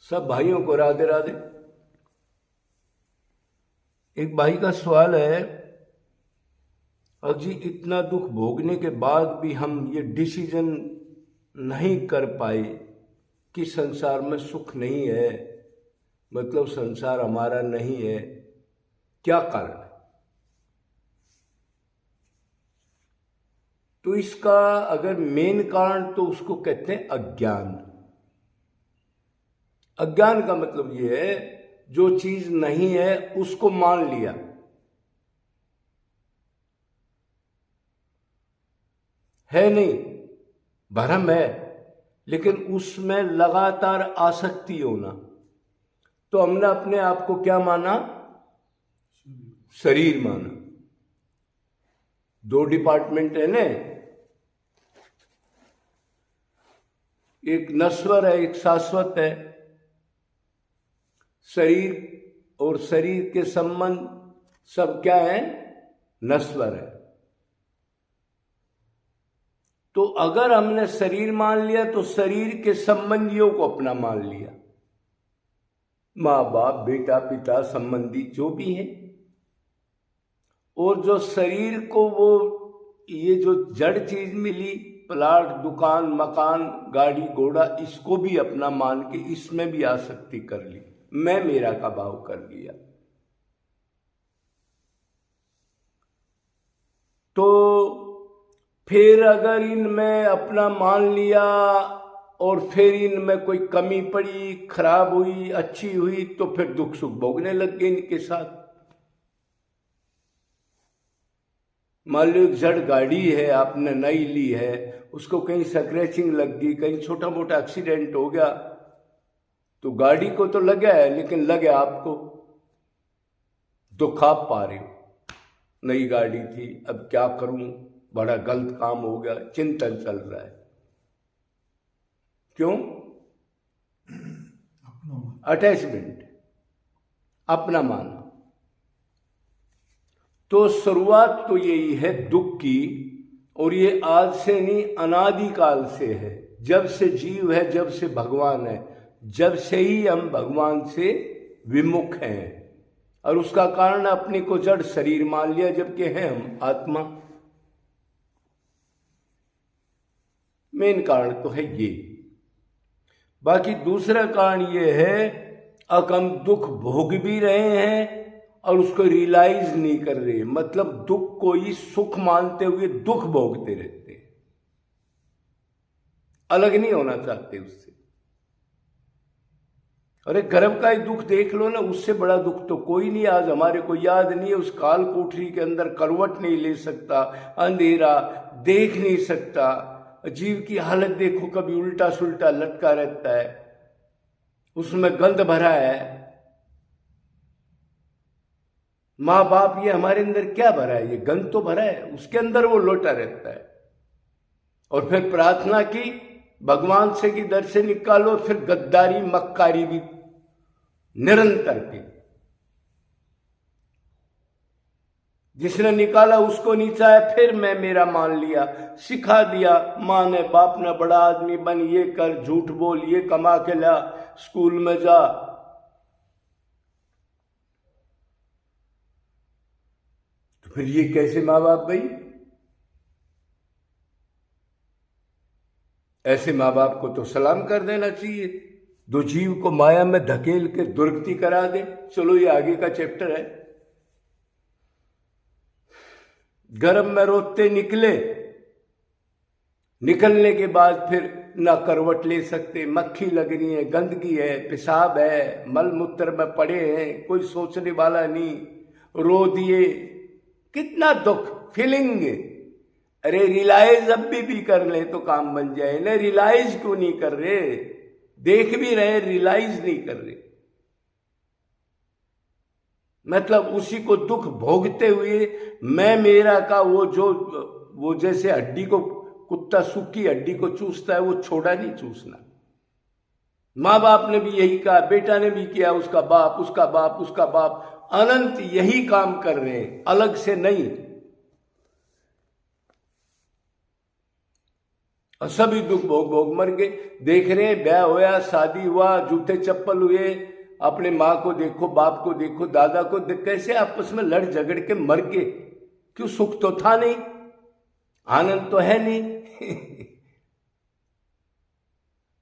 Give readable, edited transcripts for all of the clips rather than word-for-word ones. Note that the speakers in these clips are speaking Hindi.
सब भाइयों को राधे राधे। एक भाई का सवाल है, अजी इतना दुख भोगने के बाद भी हम ये डिसीजन नहीं कर पाए कि संसार में सुख नहीं है, मतलब संसार हमारा नहीं है, क्या कारण है? तो इसका अगर मेन कारण तो उसको कहते हैं अज्ञान। अज्ञान का मतलब ये है, जो चीज नहीं है उसको मान लिया। है नहीं, भ्रम है, लेकिन उसमें लगातार आसक्ति होना। तो हमने अपने आप को क्या माना? शरीर माना। दो डिपार्टमेंट है ना, एक नश्वर है, एक शाश्वत है। शरीर और शरीर के संबंध सब क्या है? नश्वर है। तो अगर हमने शरीर मान लिया तो शरीर के संबंधियों को अपना मान लिया, माँ बाप, बेटा, पिता, संबंधी जो भी है। और जो शरीर को वो ये जो जड़ चीज मिली, प्लाट, दुकान, मकान, गाड़ी, घोड़ा, इसको भी अपना मान के इसमें भी आसक्ति कर ली, मैं मेरा का भाव कर लिया। तो फिर अगर इनमें अपना मान लिया और फिर इनमें कोई कमी पड़ी, खराब हुई, अच्छी हुई, तो फिर दुख सुख भोगने लग गए इनके साथ। मान लो एक जड़ गाड़ी है, आपने नई ली है, उसको कहीं स्क्रैचिंग लग गई, कहीं छोटा मोटा एक्सीडेंट हो गया, तो गाड़ी को तो लगा है, लेकिन लगे आपको। दुख आप पा रहे हो, नई गाड़ी थी, अब क्या करूं, बड़ा गलत काम हो गया, चिंतन चल रहा है। क्यों? अटैचमेंट, अपना माना। तो शुरुआत तो यही है दुख की, और ये आज से नहीं, अनादिकाल से है। जब से जीव है, जब से भगवान है, जब से ही हम भगवान से विमुख हैं। और उसका कारण अपने को जड़ शरीर मान लिया, जबकि है हम आत्मा। मेन कारण तो है ये। बाकी दूसरा कारण ये है, अब हम दुख भोग भी रहे हैं और उसको रियलाइज नहीं कर रहे, मतलब दुख को ही सुख मानते हुए दुख भोगते रहते हैं, अलग नहीं होना चाहते उससे। अरे गर्भ का ही दुख देख लो ना, उससे बड़ा दुख तो कोई नहीं। आज हमारे को याद नहीं है, उस काल कोठरी के अंदर करवट नहीं ले सकता, अंधेरा देख नहीं सकता, जीव की हालत देखो, कभी उल्टा सुल्टा लटका रहता है, उसमें गंध भरा है। माँ बाप, ये हमारे अंदर क्या भरा है? ये गंध तो भरा है, उसके अंदर वो लोटा रहता है। और फिर प्रार्थना की भगवान से कि दर से निकालो, फिर गद्दारी मक्कारी भी निरंतर की। जिसने निकाला उसको नीचा है, फिर मैं मेरा मान लिया, सिखा दिया माँ ने, बाप ने, बड़ा आदमी बन, ये कर, झूठ बोल, ये कमा के ला, स्कूल में जा। तो फिर ये कैसे माँ बाप भाई? ऐसे माँ बाप को तो सलाम कर देना चाहिए, दो जीव को माया में धकेल के दुर्गति करा दे। चलो ये आगे का चैप्टर है। गर्भ में रोते निकले, निकलने के बाद फिर ना करवट ले सकते, मक्खी लग रही है, गंदगी है, पेशाब है, मल मूत्र में पड़े हैं, कोई सोचने वाला नहीं, रो दिए, कितना दुख, फीलिंग। अरे रियलाइज अब भी कर ले तो काम बन जाए ना, रियलाइज क्यों नहीं कर रहे? देख भी रहे, रियलाइज नहीं कर रहे, मतलब उसी को दुख भोगते हुए मैं मेरा का वो जैसे हड्डी को कुत्ता सूखी हड्डी को चूसता है, वो छोड़ा नहीं चूसना। माँ बाप ने भी यही कहा, बेटा ने भी किया, उसका बाप, उसका बाप, उसका बाप, अनंत यही काम कर रहे हैं, अलग से नहीं। और सभी दुख भोग भोग मर गए। देख रहे हैं, ब्याह होया, शादी हुआ, जूते चप्पल हुए, अपने माँ को देखो, बाप को देखो, दादा को कैसे आपस में लड़ झगड़ के मर गए। क्यों? सुख तो था नहीं, आनंद तो है नहीं।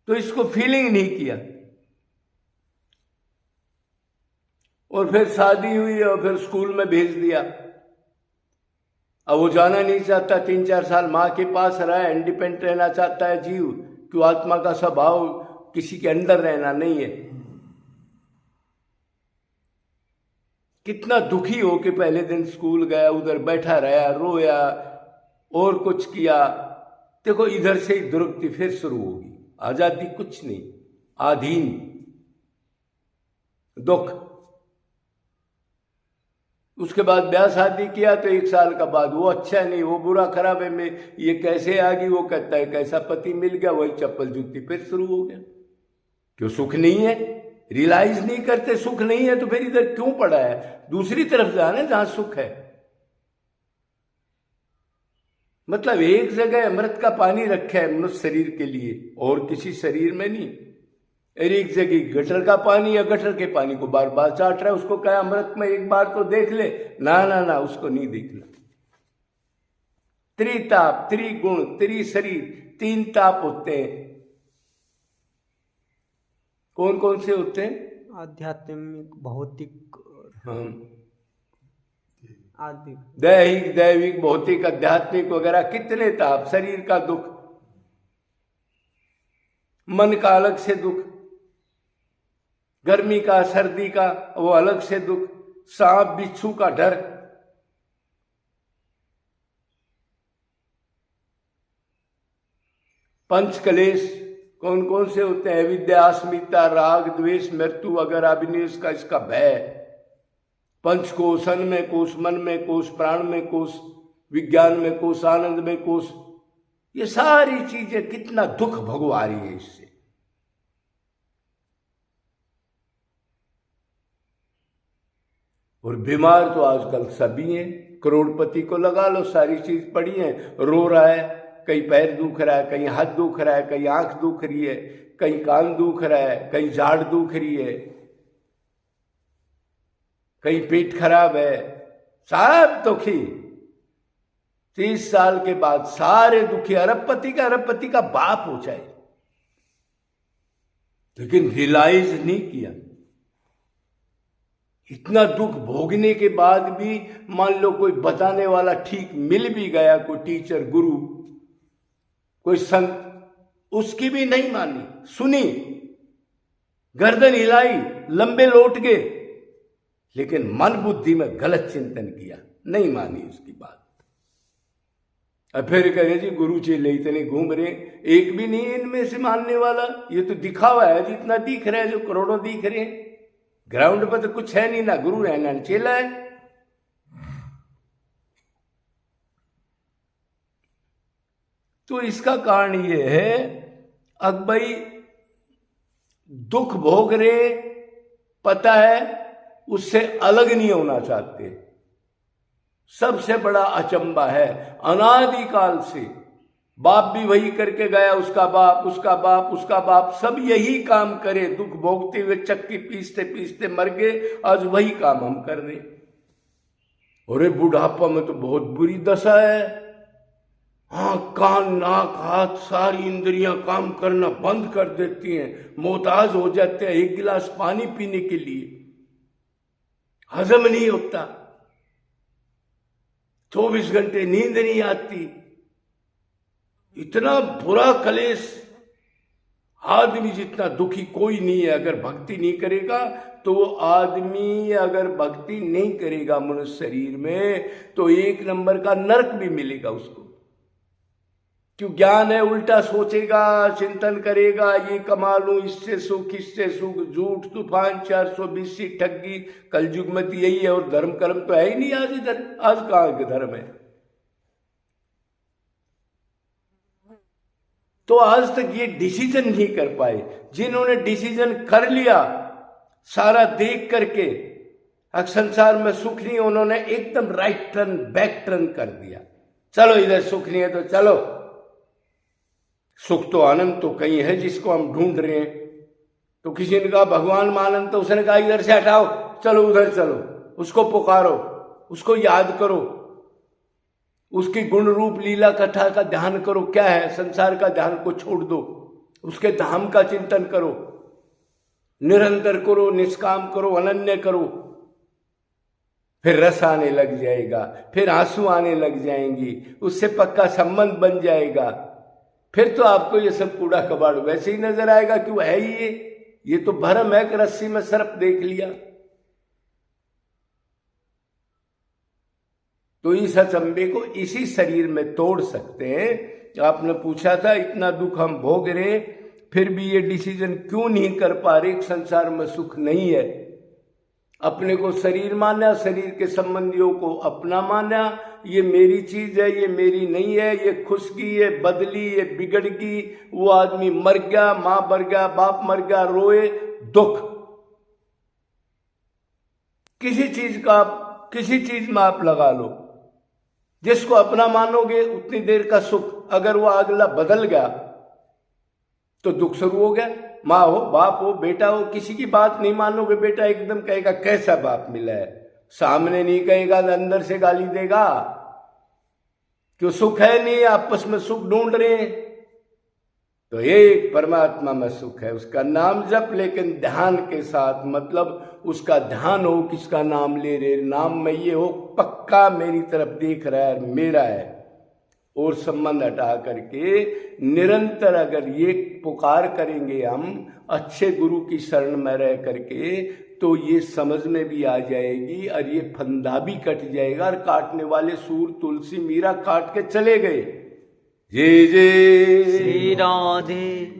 तो इसको फीलिंग नहीं किया। और फिर शादी हुई और फिर स्कूल में भेज दिया। अब वो जाना नहीं चाहता, 3-4 साल माँ के पास रहा है, इंडिपेंडेंट रहना चाहता है जीव। क्यों? आत्मा का स्वभाव किसी के अंदर रहना नहीं है। कितना दुखी हो के पहले दिन स्कूल गया, उधर बैठा रहा, रोया और कुछ किया। देखो, इधर से ही दुर्गति फिर शुरू होगी। आजादी कुछ नहीं, आधीन दुख। उसके बाद ब्याह शादी किया तो 1 साल का बाद वो अच्छा नहीं, वो बुरा खराब है, मैं ये कैसे आ गई, वो कहता है कैसा पति मिल गया, वही चप्पल जूती फिर शुरू हो गया। क्यों? सुख नहीं है, रियलाइज नहीं करते। सुख नहीं है तो फिर इधर क्यों पड़ा है? दूसरी तरफ जाने जहां सुख है। मतलब एक जगह अमृत का पानी रखा है मनुष्य शरीर के लिए, और किसी शरीर में नहीं। एक जगह गटर का पानी या गटर के पानी को बार बार चाट रहा है, उसको कहा अमृत में एक बार तो देख ले। ना ना ना, उसको नहीं देखना। त्रिताप, त्रिगुण, त्रिशरीर, 3 ताप होते हैं। कौन कौन से होते हैं? आध्यात्मिक, भौतिक, हाँ, आदि। दैहिक, दैविक, भौतिक, आध्यात्मिक वगैरह कितने ताप। शरीर का दुख, मन का अलग से दुख, गर्मी का, सर्दी का वो अलग से दुख, सांप बिच्छू का डर, पंच कलेश कौन कौन से होते हैं? विद्या, अस्मिता, राग, द्वेष, मृत्यु अगर अभिनिवेश का, इसका भय। पंच कोश, अन्न में कोश, मन में कोश, प्राण में कोश, विज्ञान में कोश, आनंद में कोश। ये सारी चीजें कितना दुख भगवा रही है इससे। और बीमार तो आजकल सभी हैं। करोड़पति को लगा लो, सारी चीज पड़ी है, रो रहा है, कहीं पैर दुख रहा है, कहीं हाथ दुख रहा है, कहीं आंख दुख रही है, कहीं कान दुख रहा है, कहीं जाड़ दुख रही है, कहीं पेट खराब है, सब दुखी। 30 साल के बाद सारे दुखी। अरबपति का बाप हो जाए, लेकिन रियलाइज नहीं किया। इतना दुख भोगने के बाद भी मान लो कोई बताने वाला ठीक मिल भी गया, कोई टीचर, गुरु, कोई संत, उसकी भी नहीं मानी, सुनी, गर्दन हिलाई, लंबे लौट गए, लेकिन मन बुद्धि में गलत चिंतन किया, नहीं मानी उसकी बात। अब फिर कह रहे जी गुरु चेले इतने घूम रहे, एक भी नहीं इनमें से मानने वाला। ये तो दिखावा है, जितना दिख रहा है, जो करोड़ों दिख रहे हैं, ग्राउंड पर तो कुछ है नहीं, ना गुरु है ना चेला है। तो इसका कारण ये है, अब भाई दुख भोग रहे, पता है, उससे अलग नहीं होना चाहते। सबसे बड़ा अचंबा है, अनादिकाल से बाप भी वही करके गया, उसका बाप, उसका बाप, उसका बाप, सब यही काम करे, दुख भोगते हुए चक्की पीसते पीसते मर गए, आज वही काम हम कर रहे। अरे बुढ़ापा में तो बहुत बुरी दशा है। हाँ, कान, नाक, हाथ, सारी इंद्रियां काम करना बंद कर देती हैं, मोहताज हो जाते हैं 1 गिलास पानी पीने के लिए, हजम नहीं होता, 24 घंटे नींद नहीं आती। इतना बुरा कलेश, आदमी जितना दुखी कोई नहीं है। अगर भक्ति नहीं करेगा तो आदमी, अगर भक्ति नहीं करेगा मनुष्य शरीर में, तो 1 नंबर का नरक भी मिलेगा उसको। क्यों? ज्ञान है, उल्टा सोचेगा, चिंतन करेगा, ये कमा लूं, इससे सुख, इससे सुख, झूठ, तूफान, 420 ठगी, कलयुग में यही है। और धर्म कर्म तो है ही नहीं आज इधर। आज कहाँ के धर्म है? तो आज तक ये डिसीजन नहीं कर पाए। जिन्होंने डिसीजन कर लिया सारा देख करके, अब संसार में सुख नहीं, उन्होंने एकदम राइट टर्न, बैक टर्न कर दिया। चलो इधर सुख नहीं है तो चलो, सुख तो आनंद तो कहीं है जिसको हम ढूंढ रहे हैं। तो किसी ने कहा भगवान में आनंद, तो उसने कहा इधर से हटाओ, चलो उधर चलो, उसको पुकारो, उसको याद करो, उसकी गुण रूप लीला कथा का ध्यान करो। क्या है, संसार का ध्यान को छोड़ दो, उसके धाम का चिंतन करो, निरंतर करो, निष्काम करो, अनन्य करो। फिर रस आने लग जाएगा, फिर आंसू आने लग जाएंगी, उससे पक्का संबंध बन जाएगा। फिर तो आपको ये सब कूड़ा कबाड़ वैसे ही नजर आएगा कि वो है ही ये तो भरम है कि रस्सी में सर्प देख लिया। तो इस अचंबे को इसी शरीर में तोड़ सकते हैं। आपने पूछा था इतना दुख हम भोग रहे फिर भी ये डिसीजन क्यों नहीं कर पा रहे, संसार में सुख नहीं है। अपने को शरीर माना, शरीर के संबंधियों को अपना माना, ये मेरी चीज है, ये मेरी नहीं है, ये खुश की, ये बदली, ये बिगड़ गई, वो आदमी मर गया, मां मर गया, बाप मर गया, रोए, दुख। किसी चीज में आप लगा लो, जिसको अपना मानोगे उतनी देर का सुख। अगर वो अगला बदल गया तो दुख शुरू हो गया। माँ हो, बाप हो, बेटा हो, किसी की बात नहीं मानोगे, बेटा एकदम कहेगा कैसा बाप मिला है, सामने नहीं कहेगा, अंदर से गाली देगा। क्यों, सुख है नहीं, आपस में सुख ढूंढ रहे हैं। तो एक परमात्मा में सुख है, उसका नाम जप, लेकिन ध्यान के साथ। मतलब उसका ध्यान हो, किसका नाम ले रहे, नाम में ये हो पक्का मेरी तरफ देख रहा है, मेरा है, और संबंध हटा करके निरंतर अगर ये पुकार करेंगे हम अच्छे गुरु की शरण में रह करके, तो ये समझ में भी आ जाएगी और ये फंदा भी कट जाएगा। और काटने वाले सूर तुलसी मीरा काट के चले गए। जय जय श्री राधे।